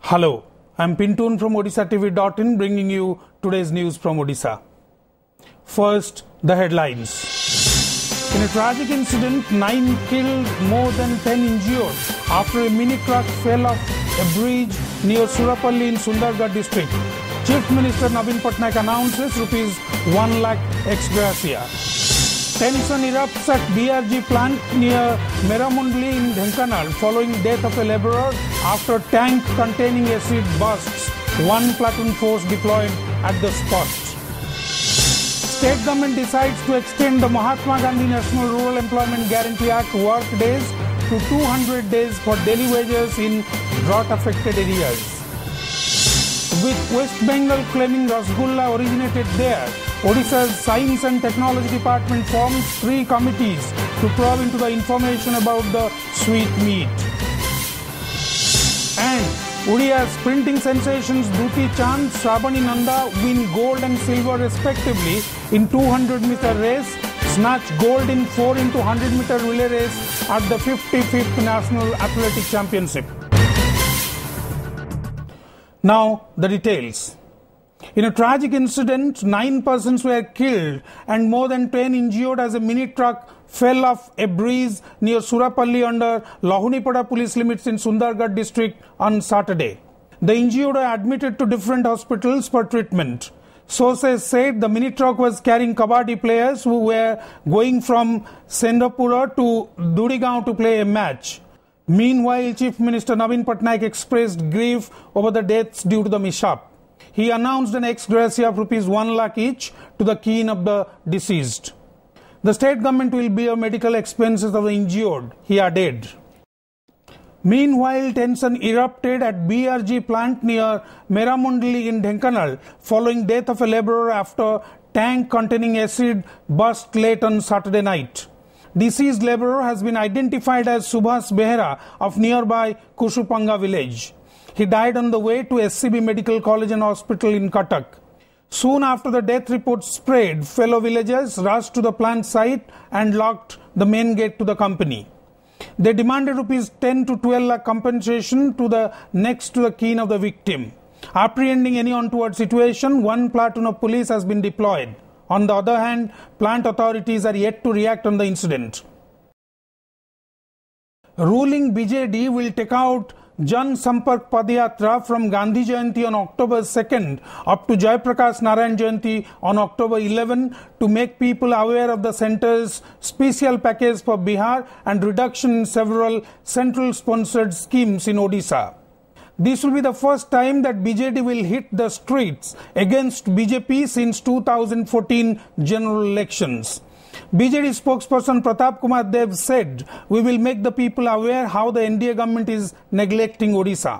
Hello, I'm Pintun from OdishaTV.in bringing you today's news from Odisha. First, the headlines. In a tragic incident, 9 killed, more than 10 injured after a mini truck fell off a bridge near Surapalli in Sundargarh district. Chief Minister Naveen Patnaik announces ₹1 lakh ex gratia. Tension erupts at BRG plant near Meramundli in Dhenkanal following death of a labourer after tank containing acid bursts. 1 platoon force deployed at the spot. State government decides to extend the Mahatma Gandhi National Rural Employment Guarantee Act work days to 200 days for daily wages in drought-affected areas. With West Bengal claiming Rasgulla originated there, Odisha's Science and Technology Department formed 3 committees to probe into the information about the sweet meat. And Odiya's sprinting sensations Duti Chand, Shravani Nanda win gold and silver respectively in 200-meter race, snatch gold in 4x100-meter relay race at the 55th National Athletic Championship. Now, the details. In a tragic incident, 9 persons were killed and more than 10 injured as a mini truck fell off a bridge near Surapalli under Lahunipada police limits in Sundargarh district on Saturday. The injured were admitted to different hospitals for treatment. Sources said the mini truck was carrying kabaddi players who were going from Sendapura to Durigaon to play a match. Meanwhile, Chief Minister Naveen Patnaik expressed grief over the deaths due to the mishap. He announced an ex gratia of ₹1 lakh each to the kin of the deceased. The state government will bear medical expenses of the injured, he added. Meanwhile, tension erupted at BRG plant near Meramundli in Dhenkanal following death of a labourer after tank containing acid burst late on Saturday night. Deceased labourer has been identified as Subhas Behera of nearby Kushupanga village. He died on the way to SCB Medical College and Hospital in Cuttack. Soon after the death report spread, fellow villagers rushed to the plant site and locked the main gate to the company. They demanded ₹10 to 12 lakh compensation to the next to the kin of the victim. Apprehending any untoward situation, 1 platoon of police has been deployed. On the other hand, plant authorities are yet to react on the incident. Ruling BJD will take out Jan Sampark Padayatra from Gandhi Jayanti on October 2nd up to Jayaprakash Narayan Jayanti on October 11 to make people aware of the centre's special package for Bihar and reduction in several central-sponsored schemes in Odisha. This will be the first time that BJD will hit the streets against BJP since 2014 general elections. BJD spokesperson Pratap Kumar Dev said, "We will make the people aware how the NDA government is neglecting Odisha."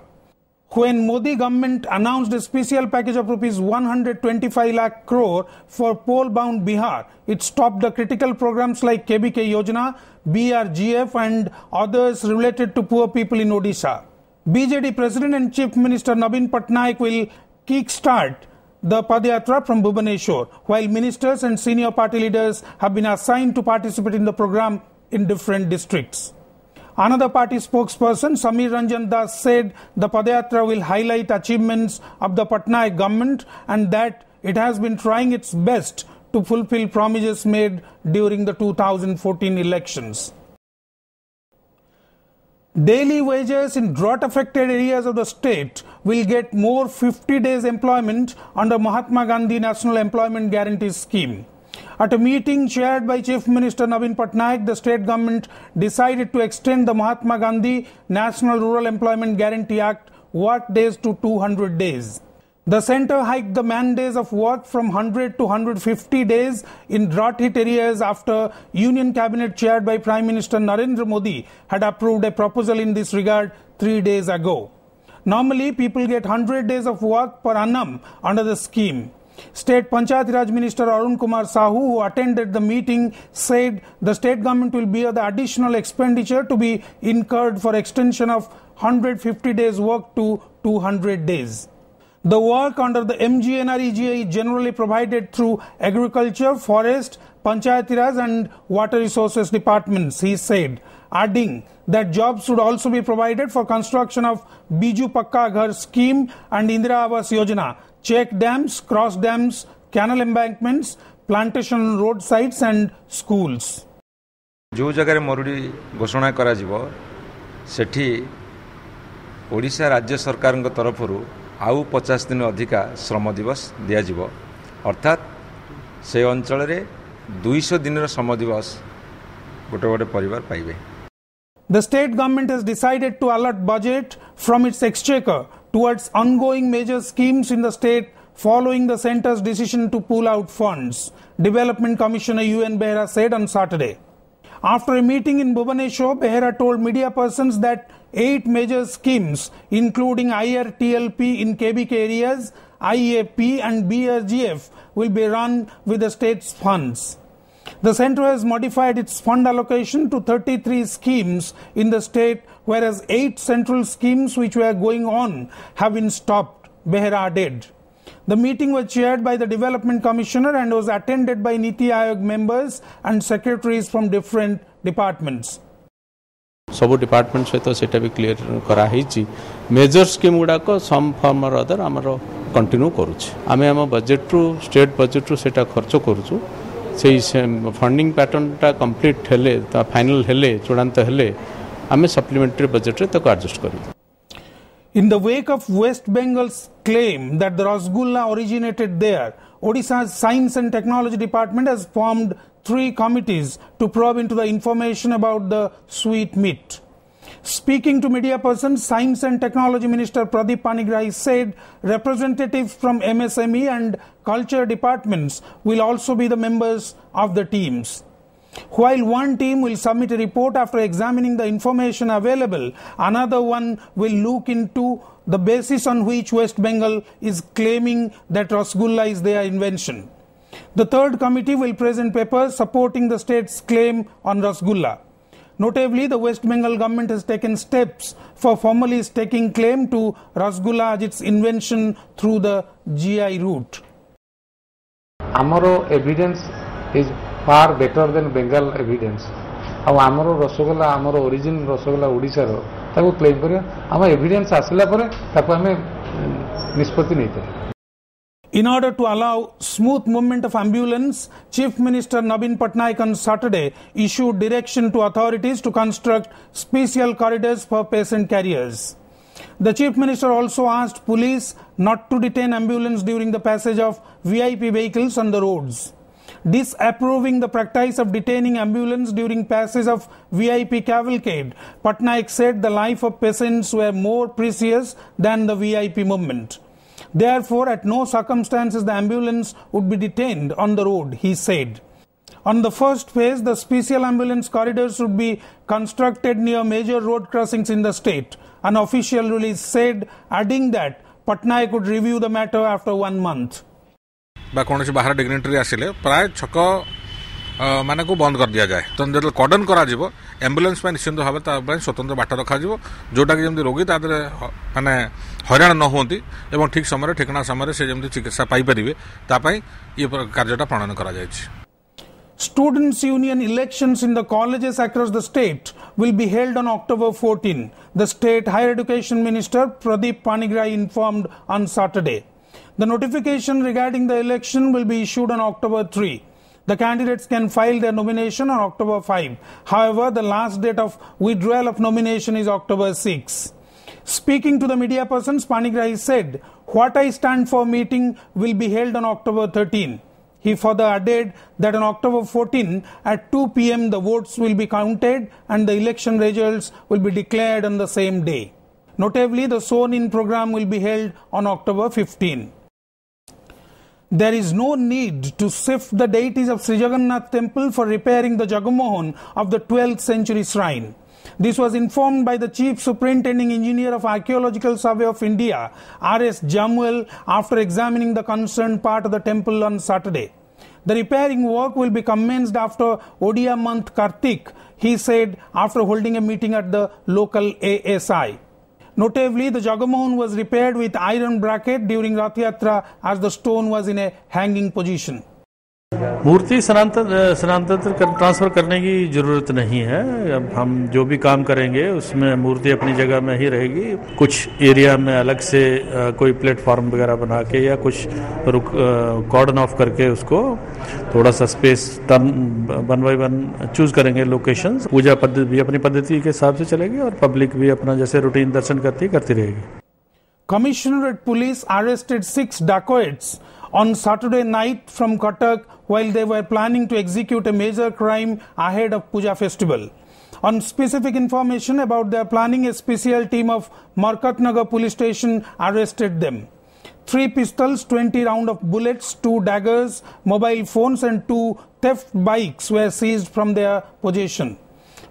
When Modi government announced a special package of ₹125 lakh crore for poll-bound Bihar, it stopped the critical programs like KBK Yojana, BRGF and others related to poor people in Odisha. BJD President and Chief Minister Naveen Patnaik will kick-start the Padayatra from Bhubaneswar, while ministers and senior party leaders have been assigned to participate in the program in different districts. Another party spokesperson, Samir Ranjan Das, said the Padayatra will highlight achievements of the Patnaik government and that it has been trying its best to fulfill promises made during the 2014 elections. Daily wages in drought-affected areas of the state will get more 50 days employment under Mahatma Gandhi National Employment Guarantee Scheme. At a meeting chaired by Chief Minister Naveen Patnaik, the state government decided to extend the Mahatma Gandhi National Rural Employment Guarantee Act work days to 200 days. The centre hiked the man days of work from 100 to 150 days in drought-hit areas after Union Cabinet chaired by Prime Minister Narendra Modi had approved a proposal in this regard 3 days ago. Normally, people get 100 days of work per annum under the scheme. State Panchayat Raj Minister Arun Kumar Sahu, who attended the meeting, said the state government will bear the additional expenditure to be incurred for extension of 150 days work to 200 days. The work under the MGNREGA is generally provided through agriculture, forest, Panchayati Raj and Water Resources departments, he said, adding that jobs should also be provided for construction of Biju Pakka Ghar scheme and Indira Awas Yojana, check dams, cross dams, canal embankments, plantation roadsides and schools. जो जगह मरुड़ी घोषणा करा जिवो सेठी ओडिशा राज्य सरकार तरफ आउ 50 दिन अधिका श्रम दिवस दिया जिवो अर्थात से अंचल रे 200 दिन श्रम दिवस गोटे गोटे परिवार पाइबे. The state government has decided to allot budget from its exchequer towards ongoing major schemes in the state following the centre's decision to pull out funds, Development Commissioner UN Behera said on Saturday. After a meeting in Bhubaneswar, Behera told media persons that 8 major schemes, including IRTLP in KBK areas, IAP and BRGF, will be run with the state's funds. The centre has modified its fund allocation to 33 schemes in the state, whereas 8 central schemes which were going on have been stopped, Behera added. The meeting was chaired by the Development Commissioner and was attended by Niti Aayog members and secretaries from different departments. सब department सहित सेटा भी clear कराई major scheme गुड़ाक some form और other आमर continue करुचे आम आम बजेट रु स्टेट बजेट रु सेटा खर्च करुचु से फंडिंग पैटर्न टा कंप्लीट हेले फाइनल हेले चूड़ांत हेले आम सप्लीमेंटरी बजेट रे तक एडजस्ट करू. In the wake of West Bengal's claim that the Rasgulla originated there, Odisha's Science and Technology Department has formed 3 committees to probe into the information about the sweet meat. Speaking to media persons, Science and Technology Minister Pradeep Panigrahi said representatives from MSME and Culture departments will also be the members of the teams. While one team will submit a report after examining the information available, another one will look into the basis on which West Bengal is claiming that Rasgulla is their invention. The third committee will present papers supporting the state's claim on Rasgulla. Notably, the West Bengal government has taken steps for formally staking claim to Rasgulla as its invention through the GI route. Our evidence is far better than Bengal evidence. आमर रसगोला आमर origin rasgulla Odisha रो ताको claim करियो आम evidence आसला परे ताको हमें निष्पत्ति नहीं. In order to allow smooth movement of ambulance, Chief Minister Naveen Patnaik on Saturday issued direction to authorities to construct special corridors for patient carriers. The Chief Minister also asked police not to detain ambulance during the passage of VIP vehicles on the roads. Disapproving the practice of detaining ambulance during passage of VIP cavalcade, Patnaik said the life of patients were more precious than the VIP movement. Therefore, at no circumstances the ambulance would be detained on the road, he said. On the first phase, the special ambulance corridors would be constructed near major road crossings in the state. An official release said, adding that Patnaik would review the matter after 1 month. कौन बाहर dignitary आसिले प्राय छक मान को बंद कर दि जाए तो जो कर्डन कर एम्बुलेंस निश्चिंत भाव स्वतंत्र बाट रखा जोटा कि जमी रोगी माने हैरान न होती एवं ठीक समय ठिकना समय से जमी चिकित्सा पाइपर ये कार्यटा प्रणयन कर. Students' union elections in the colleges across the state will be held on October 14, the state higher education minister Pradeep Panigrahi informed on Saturday. The notification regarding the election will be issued on October 3. The candidates can file their nomination on October 5. However, the last date of withdrawal of nomination is October 6. Speaking to the media persons, Panigrahi said, "What I stand for meeting will be held on October 13. He further added that on October 14 at 2 p.m. the votes will be counted and the election results will be declared on the same day. Notably, the sworn-in program will be held on October 15. There is no need to sift the deities of Sri Jagannath temple for repairing the Jagamohan of the 12th century shrine. This was informed by the Chief Superintending Engineer of Archaeological Survey of India, R.S. Jamuel, after examining the concerned part of the temple on Saturday. The repairing work will be commenced after Odia month Kartik, he said after holding a meeting at the local ASI. Notably, the Jagamohan was repaired with iron bracket during Rath Yatra as the stone was in a hanging position. मूर्ति स्थानांतरित transfer करने की जरूरत नहीं है। अब हम जो भी काम करेंगे उसमें मूर्ति अपनी जगह में ही रहेगी। कुछ एरिया में अलग से कोई प्लेटफॉर्म वगैरह बना के या कुछ कॉर्डन ऑफ करके उसको थोड़ा सा space one by one choose करेंगे लोकेशंस। पूजा पद्धति भी अपनी पद्धति के हिसाब से चलेगी और पब्लिक भी अपना जैसे रूटीन दर्शन करती रहेगी। Commissionerate Police arrested 6 dacoits on Saturday night from Cuttack while they were planning to execute a major crime ahead of Puja festival. On specific information about their planning, a special team of Markatnagar police station arrested them. 3 pistols, 20 rounds of bullets, 2 daggers, mobile phones and 2 theft bikes were seized from their possession.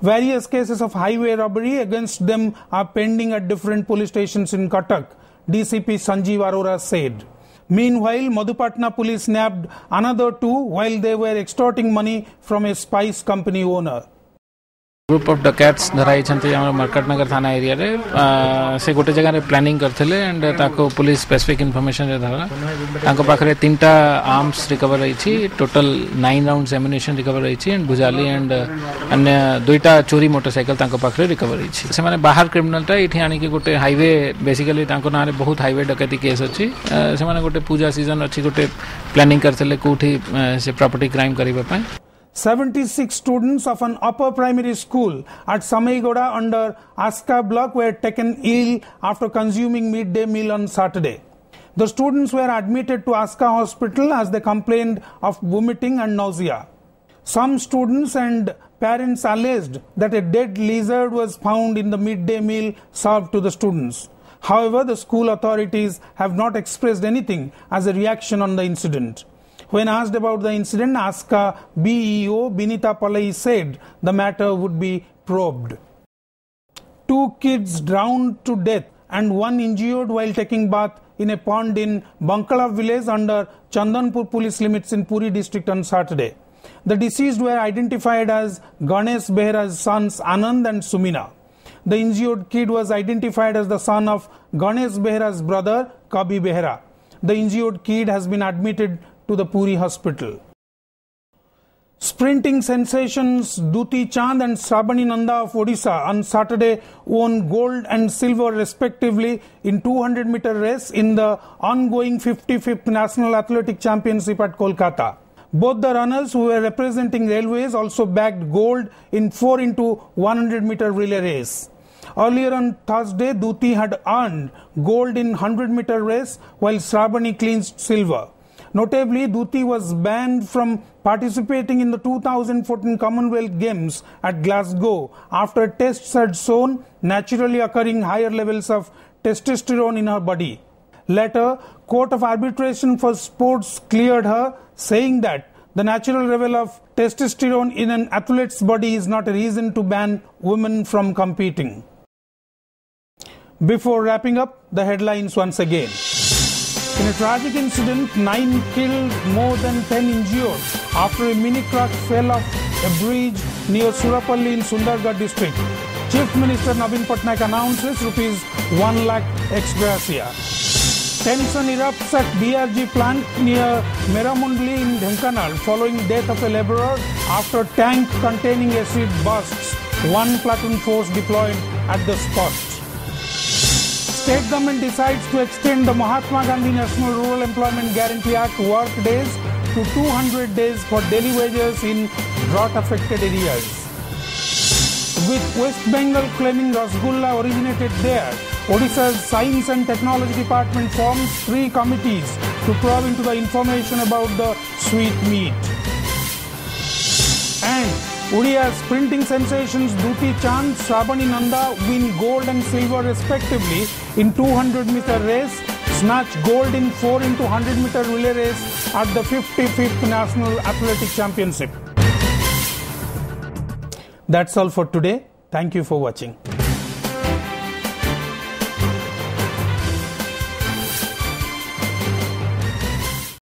Various cases of highway robbery against them are pending at different police stations in Cuttack, DCP Sanjeev Arora said. Meanwhile, Madhupatna police nabbed another 2 while they were extorting money from a spice company owner. Group of dacoits धराई मरकटनगर थाना area रे से गोटे जगह planning करते and ताको police specific information धरा ताको पाखरे 3टा आर्म्स रिकवर रही। टोटल 9 राउंड्स एम्युनिशन रिकवर रही एंड भुजाली एंड अन्य 2टा चोरी मोटरसाइकिल ताको पाखरे रिकवर रही। से माने बाहर क्रिमिनलटा इठी आनी के गोटे हाईवे बेसिकली ताको नारे बहुत हाईवे डकैती केस अछि। से माने गोटे पूजा सीजन अछि गोटे प्लानिंग करते कोठी से प्रॉपर्टी क्राइम करिबा पय। 76 students of an upper primary school at Samaigoda under Aska block were taken ill after consuming midday meal on Saturday. The students were admitted to Aska hospital as they complained of vomiting and nausea. Some students and parents alleged that a dead lizard was found in the midday meal served to the students. However, the school authorities have not expressed anything as a reaction on the incident. When asked about the incident, Aska BEO Binita Palai said the matter would be probed. 2 kids drowned to death and 1 injured while taking bath in a pond in Bankala village under Chandanpur police limits in Puri district on Saturday. The deceased were identified as Ganesh Behera's sons Anand and Sumina. The injured kid was identified as the son of Ganesh Behera's brother Kabi Behera. The injured kid has been admitted to the Puri hospital. Sprinting sensations Duti Chand and Srabani Nanda of Odisha on Saturday won gold and silver respectively in 200-meter race in the ongoing 55th National Athletic Championship at Kolkata. Both the runners who were representing railways also bagged gold in 4 into 100-meter relay race. Earlier on Thursday, Duti had earned gold in 100-meter race while Srabani clinched silver. Notably, Duti was banned from participating in the 2014 Commonwealth Games at Glasgow after tests had shown naturally occurring higher levels of testosterone in her body. Later, Court of Arbitration for Sports cleared her, saying that the natural level of testosterone in an athlete's body is not a reason to ban women from competing. Before wrapping up, the headlines once again. In a tragic incident, 9 killed, more than 10 injured after a mini truck fell off a bridge near Surapalli in Sundargarh district. Chief Minister Naveen Patnaik announces rupees 1 lakh ex gratia. Tension erupts at BRG plant near Meramundli in Dhenkanal following death of a labourer after tank containing acid bursts. 1 platoon force deployed at the spot. State government decides to extend the Mahatma Gandhi National Rural Employment Guarantee Act work days to 200 days for daily wages in drought-affected areas. With West Bengal claiming Rasgulla originated there, Odisha's Science and Technology Department forms 3 committees to probe into the information about the sweet meat. And Odiya's sprinting sensations Duti Chand, Srabani Nanda win gold and silver respectively in 200-meter race, snatch gold in 4 into 100-meter relay race at the 55th National Athletic Championship. That's all for today. Thank you for watching.